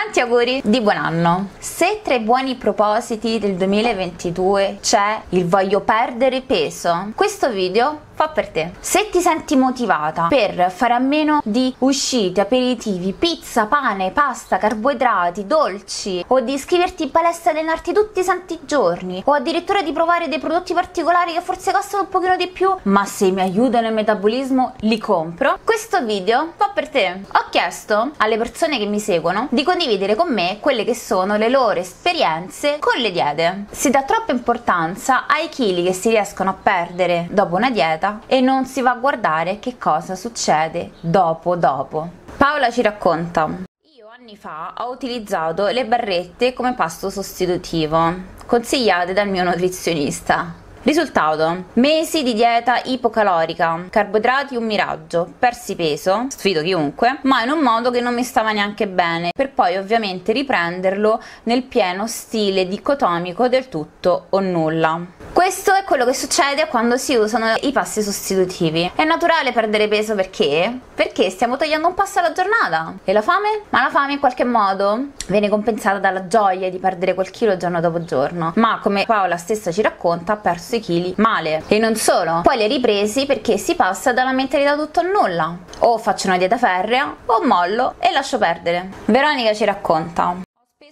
Tanti auguri di buon anno! Se tra i buoni propositi del 2022 c'è il voglio perdere peso, questo video fa per te. Se ti senti motivata per fare a meno di uscite, aperitivi, pizza, pane, pasta, carboidrati, dolci, o di iscriverti in palestra e allenarti tutti i santi giorni, o addirittura di provare dei prodotti particolari che forse costano un pochino di più, ma se mi aiutano il metabolismo li compro, questo video fa per te. Ho chiesto alle persone che mi seguono di condividere con me quelle che sono le loro esperienze con le diete. Si dà troppa importanza ai chili che si riescono a perdere dopo una dieta e non si va a guardare che cosa succede dopo. Paola ci racconta: io anni fa ho utilizzato le barrette come pasto sostitutivo consigliate dal mio nutrizionista. Risultato: mesi di dieta ipocalorica, carboidrati un miraggio, persi peso, sfido chiunque, ma in un modo che non mi stava neanche bene, per poi ovviamente riprenderlo nel pieno stile dicotomico del tutto o nulla. Questo è quello che succede quando si usano i pasti sostitutivi. È naturale perdere peso perché? Perché stiamo togliendo un pasto alla giornata. E la fame? Ma la fame in qualche modo viene compensata dalla gioia di perdere quel chilo giorno dopo giorno. Ma come Paola stessa ci racconta, ha perso i chili male. E non solo, poi li ha ripresi perché si passa dalla mentalità tutto o nulla. O faccio una dieta ferrea o mollo e lascio perdere. Veronica ci racconta: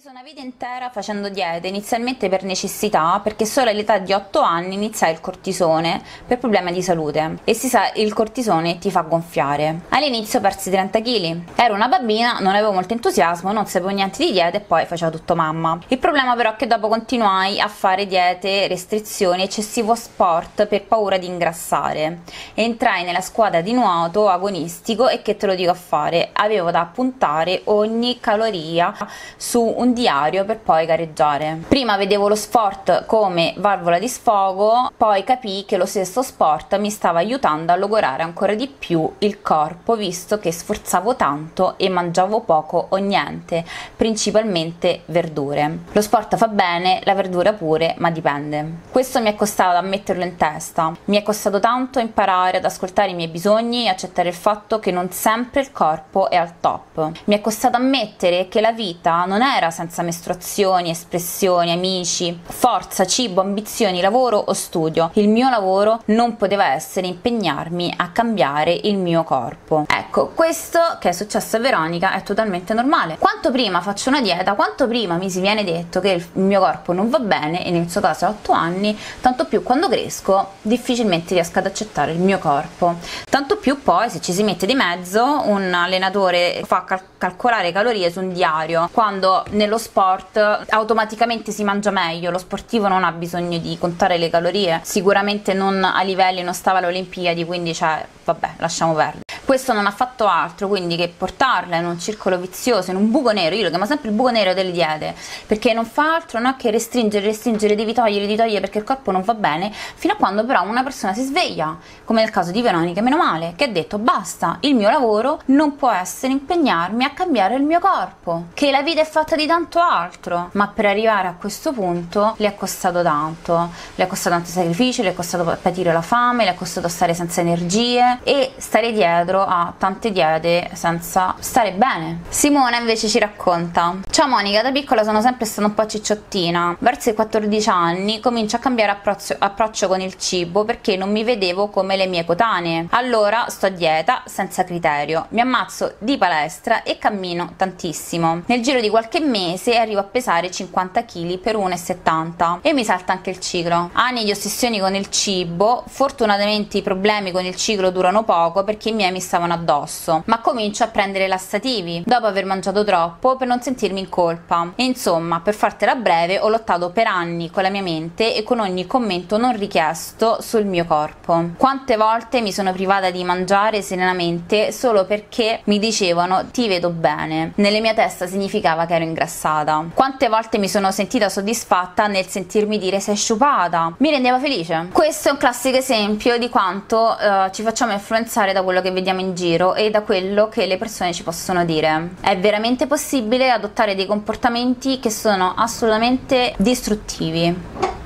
una vita intera facendo diete, inizialmente per necessità, perché solo all'età di 8 anni iniziai il cortisone per problemi di salute, e si sa, il cortisone ti fa gonfiare. All'inizio persi 30 kg, ero una bambina, non avevo molto entusiasmo, non sapevo niente di diete e poi facevo tutto mamma. Il problema però è che dopo continuai a fare diete, restrizioni, eccessivo sport per paura di ingrassare. Entrai nella squadra di nuoto agonistico e che te lo dico a fare, avevo da appuntare ogni caloria su un diario per poi gareggiare. Prima vedevo lo sport come valvola di sfogo, poi capii che lo stesso sport mi stava aiutando a logorare ancora di più il corpo, visto che sforzavo tanto e mangiavo poco o niente, principalmente verdure. Lo sport fa bene, la verdura pure, ma dipende. Questo mi è costato a metterlo in testa, mi è costato tanto imparare ad ascoltare i miei bisogni e accettare il fatto che non sempre il corpo è al top. Mi è costato ammettere che la vita non era senza mestruazioni, espressioni, amici, forza, cibo, ambizioni, lavoro o studio. Il mio lavoro non poteva essere impegnarmi a cambiare il mio corpo. Ecco, questo che è successo a Veronica è totalmente normale. Quanto prima faccio una dieta, quanto prima mi si viene detto che il mio corpo non va bene, e nel suo caso a 8 anni, tanto più quando cresco difficilmente riesco ad accettare il mio corpo. Tanto più poi se ci si mette di mezzo un allenatore fa calcolare calorie su un diario, quando nello sport automaticamente si mangia meglio. Lo sportivo non ha bisogno di contare le calorie, sicuramente non a livelli, non stava alle Olimpiadi, quindi cioè vabbè, lasciamo perdere. Questo non ha fatto altro quindi che portarla in un circolo vizioso, in un buco nero. Io lo chiamo sempre il buco nero delle diete, perché non fa altro che restringere, devi togliere perché il corpo non va bene, fino a quando però una persona si sveglia, come nel caso di Veronica, meno male, che ha detto basta, il mio lavoro non può essere impegnarmi a cambiare il mio corpo, che la vita è fatta di tanto altro. Ma per arrivare a questo punto le è costato tanto, le è costato tanto sacrificio, le è costato patire la fame, le è costato stare senza energie e stare dietro a tante diete senza stare bene. Simona invece ci racconta: ciao Monica, da piccola sono sempre stata un po' cicciottina, verso i 14 anni comincio a cambiare approccio con il cibo perché non mi vedevo come le mie coetanee. Allora sto a dieta senza criterio, mi ammazzo di palestra e cammino tantissimo. Nel giro di qualche mese arrivo a pesare 50 kg per 1,70 e mi salta anche il ciclo. Anni di ossessioni con il cibo, fortunatamente i problemi con il ciclo durano poco perché i miei mi stavano addosso, ma comincio a prendere lassativi dopo aver mangiato troppo per non sentirmi in colpa. E insomma, per fartela breve, ho lottato per anni con la mia mente e con ogni commento non richiesto sul mio corpo. Quante volte mi sono privata di mangiare serenamente solo perché mi dicevano ti vedo bene. Nella mia testa significava che ero ingrassata. Quante volte mi sono sentita soddisfatta nel sentirmi dire sei sciupata, mi rendeva felice. Questo è un classico esempio di quanto ci facciamo influenzare da quello che vediamo in giro e da quello che le persone ci possono dire. È veramente possibile adottare dei comportamenti che sono assolutamente distruttivi.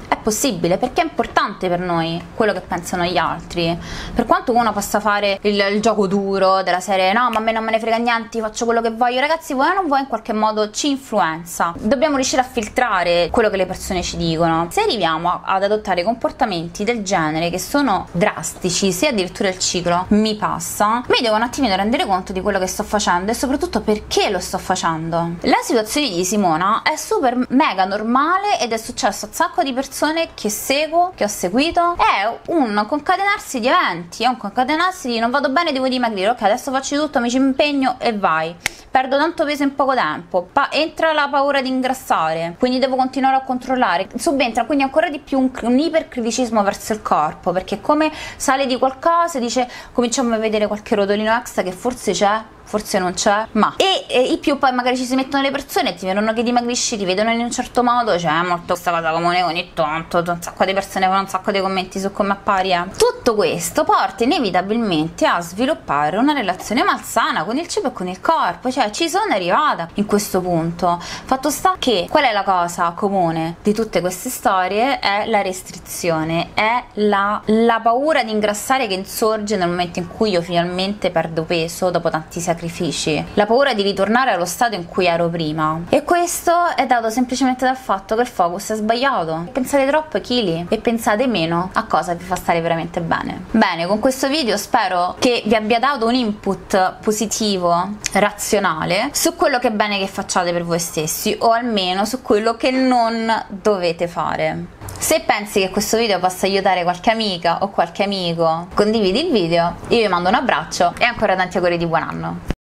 È possibile, perché è importante per noi quello che pensano gli altri. Per quanto uno possa fare il gioco duro della serie no, ma a me non me ne frega niente, faccio quello che voglio, ragazzi, voi non vuoi in qualche modo ci influenza. Dobbiamo riuscire a filtrare quello che le persone ci dicono. Se arriviamo ad adottare comportamenti del genere che sono drastici, se addirittura il ciclo mi passa, mi devo un attimino rendere conto di quello che sto facendo e soprattutto perché lo sto facendo. La situazione di Simona è super mega normale ed è successo a un sacco di persone che seguo, che ho seguito. È un concatenarsi di eventi, è un concatenarsi di non vado bene, devo dimagrire, ok, adesso faccio di tutto, mi ci impegno e vai. Perdo tanto peso in poco tempo, entra la paura di ingrassare, quindi devo continuare a controllare, subentra quindi ancora di più un ipercriticismo verso il corpo, perché come sale di qualcosa dice cominciamo a vedere qualche rotolino extra che forse c'è, forse non c'è, ma e in più poi magari ci si mettono le persone e ti vedono che dimagrisci, ti vedono in un certo modo, c'è molto questa cosa comune ogni tanto, un sacco di persone fanno un sacco di commenti su come appari. Tutto questo porta inevitabilmente a sviluppare una relazione malsana con il cibo e con il corpo, cioè ci sono arrivata in questo punto. Fatto sta che qual è la cosa comune di tutte queste storie? È la restrizione, è la paura di ingrassare che insorge nel momento in cui io finalmente perdo peso dopo tanti sacrifici, la paura di ritornare allo stato in cui ero prima, e questo è dato semplicemente dal fatto che il focus è sbagliato. Pensate troppo ai chili e pensate meno a cosa vi fa stare veramente bene. Bene, con questo video spero che vi abbia dato un input positivo, razionale, su quello che è bene che facciate per voi stessi, o almeno su quello che non dovete fare. Se pensi che questo video possa aiutare qualche amica o qualche amico, condividi il video, io vi mando un abbraccio e ancora tanti auguri di buon anno.